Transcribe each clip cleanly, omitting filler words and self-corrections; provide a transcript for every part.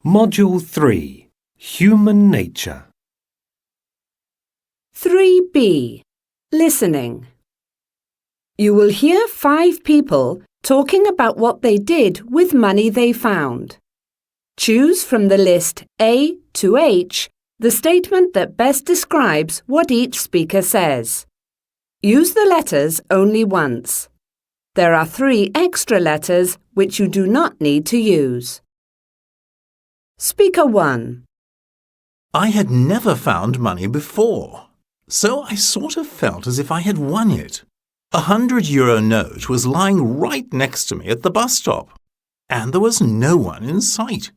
Module 3. Human Nature. 3B. Listening. You will hear 5 people talking about what they did with money they found. Choose from the list A to H the statement that best describes what each speaker says. Use the letters only once. There are 3 extra letters which you do not need to use. Speaker 1. I had never found money before, so I sort of felt as if I had won it. a €100 note was lying right next to me at the bus stop, and there was no one in sight.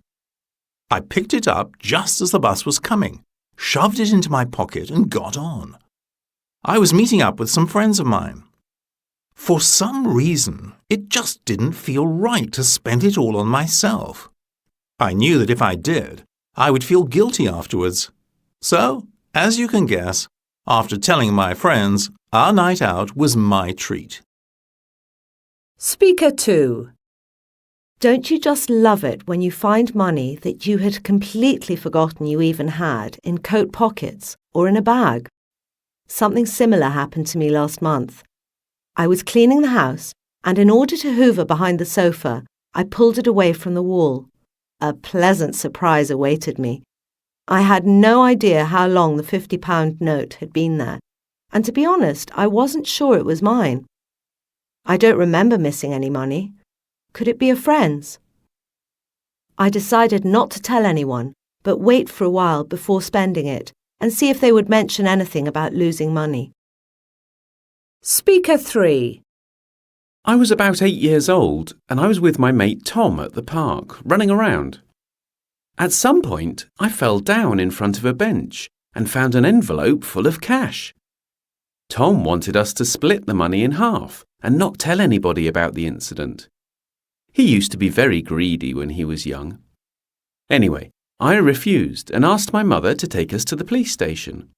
I picked it up just as the bus was coming, shoved it into my pocket and got on. I was meeting up with some friends of mine. For some reason, it just didn't feel right to spend it all on myself. I knew that if I did, I would feel guilty afterwards. So, as you can guess, after telling my friends, our night out was my treat. Speaker 2. Don't you just love it when you find money that you had completely forgotten you even had in coat pockets or in a bag? Something similar happened to me last month. I was cleaning the house, and in order to hoover behind the sofa, I pulled it away from the wall. A pleasant surprise awaited me. I had no idea how long the £50 note had been there, and to be honest, I wasn't sure it was mine. I don't remember missing any money. Could it be a friend's? I decided not to tell anyone, but wait for a while before spending it and see if they would mention anything about losing money. Speaker 3. I was about 8 years old and I was with my mate Tom at the park, running around. At some point, I fell down in front of a bench and found an envelope full of cash. Tom wanted us to split the money in half and not tell anybody about the incident. He used to be very greedy when he was young. Anyway, I refused and asked my mother to take us to the police station.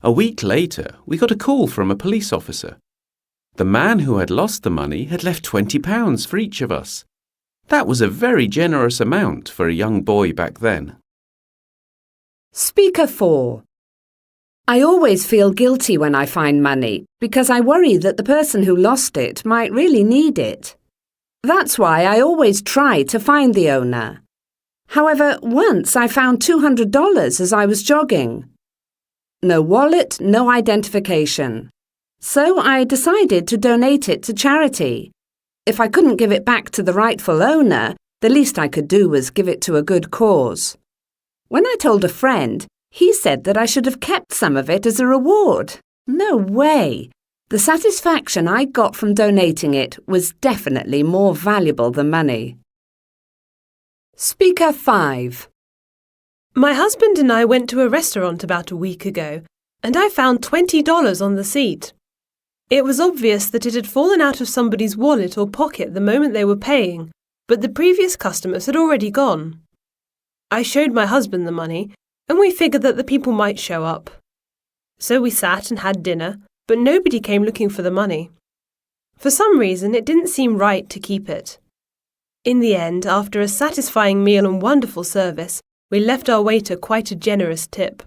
A week later, we got a call from a police officer. The man who had lost the money had left £20 for each of us. That was a very generous amount for a young boy back then. Speaker 4. I always feel guilty when I find money because I worry that the person who lost it might really need it. That's why I always try to find the owner. However, once I found $200 as I was jogging. No wallet, no identification. So I decided to donate it to charity. If I couldn't give it back to the rightful owner, the least I could do was give it to a good cause. When I told a friend, he said that I should have kept some of it as a reward. No way! The satisfaction I got from donating it was definitely more valuable than money. Speaker 5. My husband and I went to a restaurant about a week ago, and I found $20 on the seat. It was obvious that it had fallen out of somebody's wallet or pocket the moment they were paying, but the previous customers had already gone. I showed my husband the money, and we figured that the people might show up. So we sat and had dinner, but nobody came looking for the money. For some reason, it didn't seem right to keep it. In the end, after a satisfying meal and wonderful service, we left our waiter quite a generous tip.